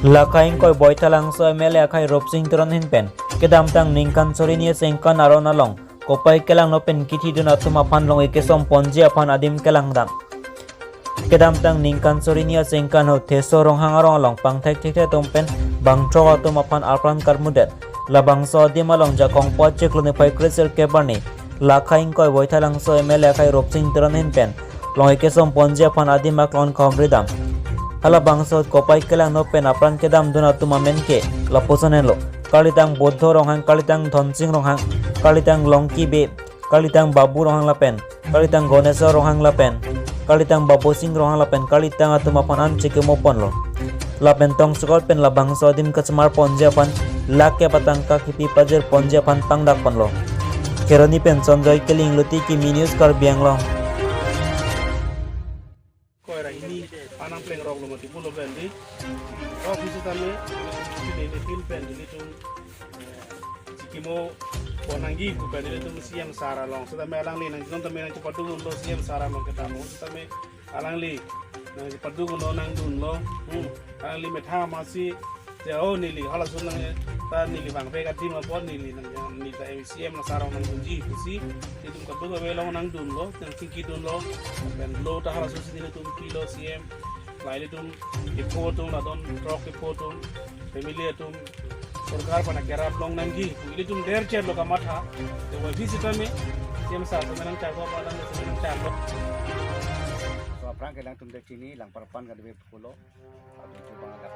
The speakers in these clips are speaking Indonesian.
Lakaing koi boitalang so MLA akai ropsing tron hin pen kedam tang ningkan sorini sengkan aron along kopai kelang no pen kiti dun atuma pan long ikesom ponji apan adim kelang dang kedam tang ningkan sorini sengkan ho teso rong hang arong along pang thek thek tom pen bang tro atuma pan arpan karmudet labang so adim along jakong poche klone pai kresel kebarni lakaing koi boitalang so MLA akai ropsing tron hin pen long ikesom ponji apan adim aklon komridam hala bangso kopai kelang no pen apran kedam duna tuma menke laposanelo kalitang bodho ronghang kalitang dhonsing ronghang kalitang longki be kalitang babu ronghang lapen kalitang gonesha ronghang lapen kalitang babu sing ronghang lapen kalitang atuma panan chike mopon lo lapen tong sukol pen la bangso dim kacmar ponja pan lakya patang ka kipi pajer ponja pan pangdak pon lo keroni pen sonjoy keling luti ki minus kar biang lo anang pleng rong lo mati pulo bendi office tame ini pin pen ini tu sikimo ponangi ku pen ini tu siam sara long sudah me alang li nang jon tame nang cepat dungun lo siam sara long ketamo tame alang li nang cepat dungun lo nang dun lo alang li metha masih jauh nili halas nang ta nili bang pe kati ma pon nili nang ni ta siam nang sara nang dunji kusi itu ka dunga we long nang dun lo nang tingki dun lo pen lo ta halas sini tu kilo siam lain itu ipotum adon trok ipotum family itu सरकार पना केरा लोंग नंगी ini तुम देर चेर लोग माथा तो वो विजिटर में siam sa तो मैंने चाहो बादाम तो मैंने चाहो so aprang kelang tum dek sini lang parapan ka debe pulo atau coba agak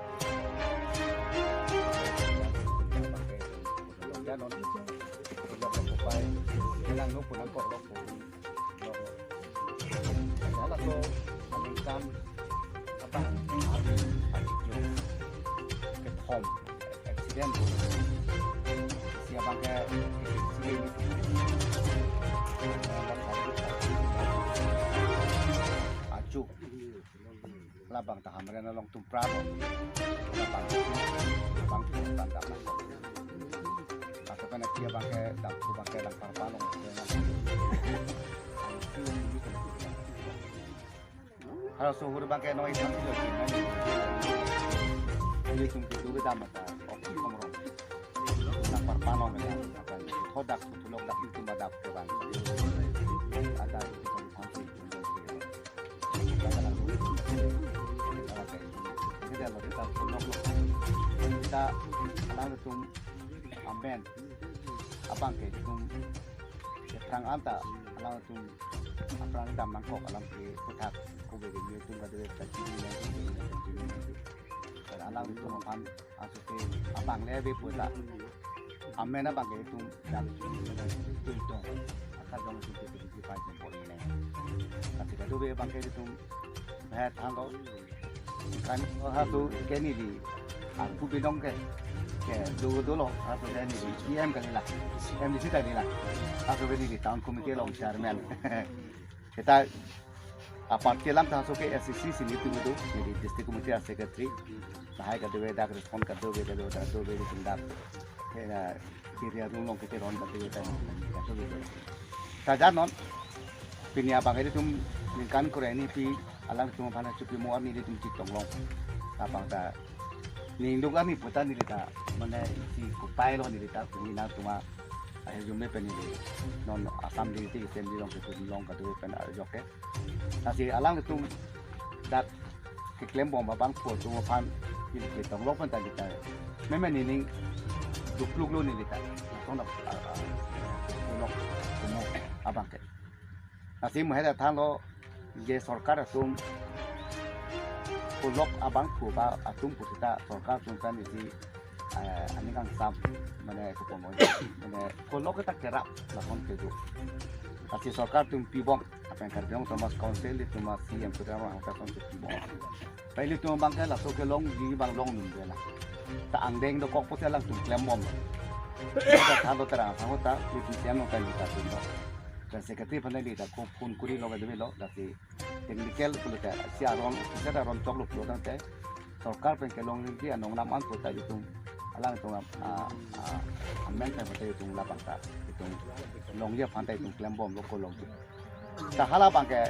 janon pulo kopai kelang no pulang kok lo ala to alingkan apa ke home accident siapa ke ajuk labang taham rena long tumprano labang tanda atau kan dia pakai dapur pakai lang parpalong kalau suhu pakai noise nanti lagi ini cuma dulu dapat opsi komrong lang parpalong ya akan hodak tulong dak itu badap ke bang ada kita alang tum amben abang ke tum terang anta alang tum aprang dam mangkok alang ke putak ko be ni tum ga de ta ji ni alang tum pan asuke abang le be puta amen abang ke tum dam tum tong akal dong tum ke pai tum bol ni tapi ga do be abang ke tum bha thang do kan ha tu ke ni di aku binong ke dulu lo aku dah ni em kan ni lah em di situ ni lah aku beri di tahun komite long chairman kita apart kelam ta so ke SCC sini tu jadi district committee secretary sahai ka dewe dak respond ka dewe di tindak kena kiri long ke ron ka dewe ta so gitu ta janon pinia bang itu tum kan koreni pi alang cuma panas cukup muar ni di tum citong long abang ta Nindung kami putar ni kita mana si kupai lo ni kita pengina cuma akhir jumlah penili non asam di sini sendiri long itu long katu pen joke nasi alang itu dak klaim bom bang po cuma pan ini kita long pen tadi kita memang ini dupluk lo ni kita tong dak long semua abang ke nasi muhada thang lo je sarkar asum kulok abang kuba atum pusita sorkar suntan di ani kang sam mana kupomon mana kulok kita kerap lakon keju tapi sorkar tum pibom apa yang kerjaan Thomas Council itu masih yang pertama angkat konsep pibom pili tum bangkai lah so kelong di bang long nun dia lah tak angdeng do kok pusat lang tum klaim bom kita tahu terang tahu tak di siang nonton kita tum dan sekretari pandai di tak kun kuri lo gede lo tapi technical puluh si aron kita aron coklat puluh nanti sorkar pengkelong ini anong naman po tayo itong alang itong amen tayo tayo itong lapang ta itong longya pantai itong klembom loko longya sa halabang ke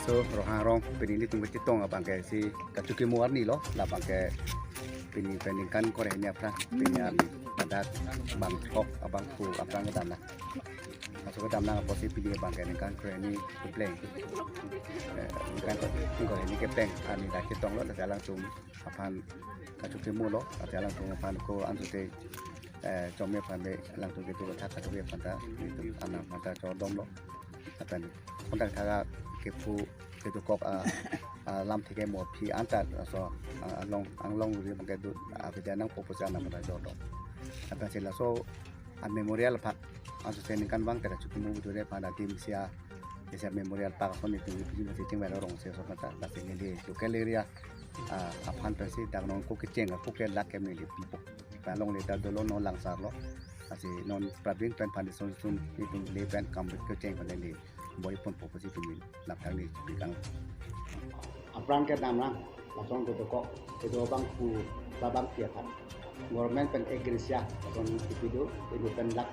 so roharong pinili itong kitong abang ke si kacuki muar ni lo lapang ke pini peningkan Korea pra pinya pada bang kok abang pu abang ke dana masuk ke dana apa sih pini bang peningkan Korea ini pleng kan Korea ini kepeng ani dah kitong lo dah langsung apan kacuk temu lo dah langsung apan ko anjute jomnya pandai langsung gitu ke tak kacuk pandai itu anak mata codom lo apan kontak taga kepu itu kok lam tiga mau pi antar so anglong di bangkai itu apa nang fokus anak pada jodoh apa sih lah so memorial pak antu kan bang kita cukup mau itu deh pada tim sia memorial pak kon itu masih tinggal orang sih so kata tapi ini di lokal area apaan pasti dah nong kok keceng kok kelak kami di pipuk palong leta dulu nong langsar lo masih non pradwin pen pandai sun itu lepen kamu keceng pada ini boy pun fokus itu ni lapang ni bilang Aprang ke nama langsung ke toko itu bang ku babang tiapan government pen egresia langsung itu pen lak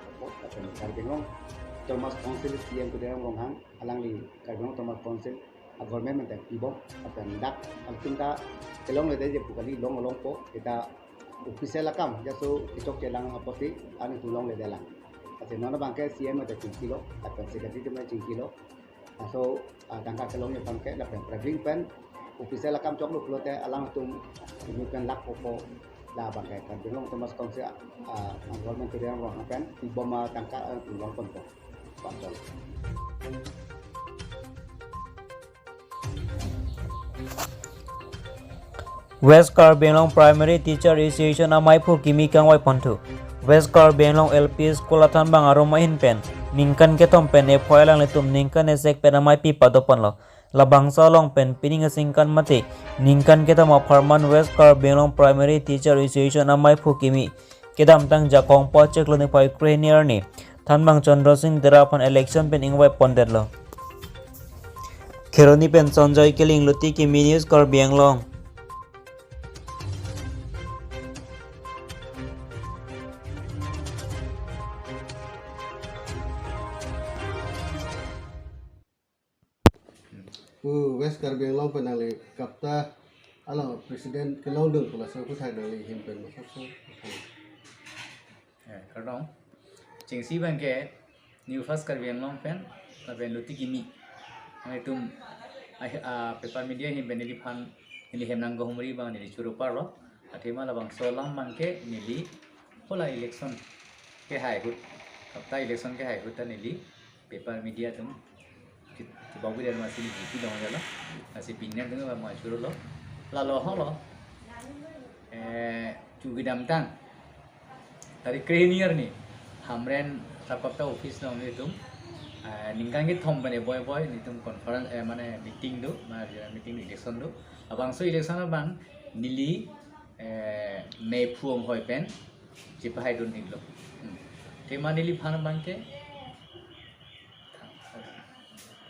pen karbengong Thomas Council yang kedua orang alang li karbengong Thomas Council government pen ibo pen dak altinta kelong le je bukali long po kita official lakam jaso itok kelang apoti ani tulong le dalang kasi nona bangke CM ada 5 kilo atau sekali itu macam kilo so tangka kelongnya bangke dapat traveling pen official lakam cok lu kelote alang tum ini pen lak popo la bangke kan belum Thomas Council government tu dia orang pen iboma tangka tulong pun po pantol West Carbonlong Primary Teacher Association amai phu kimi kang wai pontu West Carbonlong LP School athan bang aro mahin pen ningkan ke tom pen e phoilang le tum ningkan e sek pen amai pi padopon lo labang sa long pen pining singkan mate ningkan ke tom farman West Carbonlong Primary Teacher Association amai phu kimi kedam tang jakong po chek lo ni pai krenier ni than bang Chandra Singh derapan election pen ingwai pondet lo Kheroni pen Sanjay Keling luti kimi news Carbonlong West Carbonlong penali kapta alo presiden kelong deng pula so kuthai nali himpen masuk so Kardong cengsi bangke new first Carbonlong pen tapi luti kimi itu paper media him benili pan nili hemnang gohumri bang nili churupar lo atima labang solang bangke nili pola election ke hai hut kapta election ke hai hut nili paper media tum bagus dari masih di TV dong ya lo masih pinnya tu masih lo lalu halo juga damtang dari krenier nih hamren sapakta office dong itu ningkang kita thom bane boy itu conference mana meeting tu mana meeting election tu abang so election abang nili Mei Phuong hoi pen jipahai dun nilo tema nili pan bangke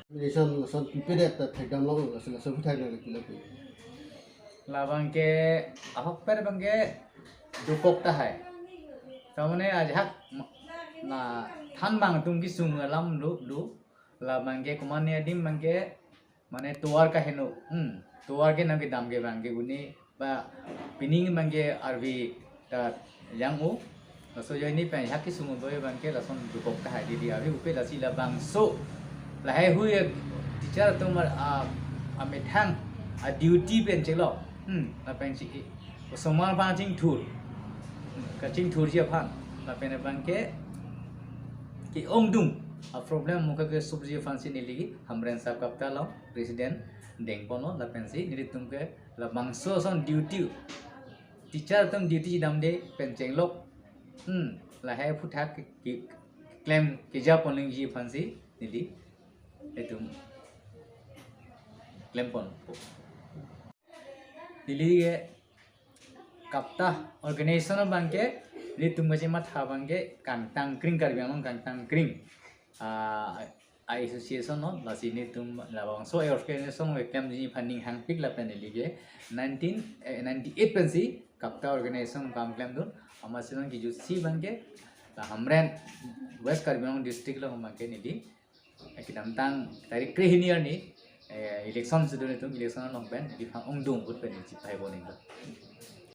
Milisan lasan pipedet ta thegam long lasan kuthai nali kilapi labang ke ahok per bangke dukok ta hai tamane ajak na than bang tum ki sung lam lu labang ke kumane adim bangke mane tuar ka henu tuar ke nang ke dam ke bangke uni ba pining bangke arvi ta yang u so yo ni pen hak ki sung boy bangke lason dukok ta hai di arvi upe lasi labang so lahai hui teacher tumar amethang duty pen chelo la pen chi somal pa ching thur ka ching thur je phan la pen bangke ki ongdung problem muka ke subji fansi ni ligi hamren sab kapta lo president dengpono la pen si ni tumke la bangso son duty teacher tum duty damde pen chenglok lahai phuthak ki claim ki ja poling ji fansi ni itu klempon dili kapta organization bangke li tumgaje mat habangke kantang kring Carbonlong kantang kring association no lasini tum labang so organization wekam ji funding hang pik la pen lige 1998 pensi kapta organization kam claim dun amasilon ki ju si bangke hamren West Carbonlong district lo bangke nili kita tentang dari krenier ni election sudah itu election long pen di ongdong put pen di pai boning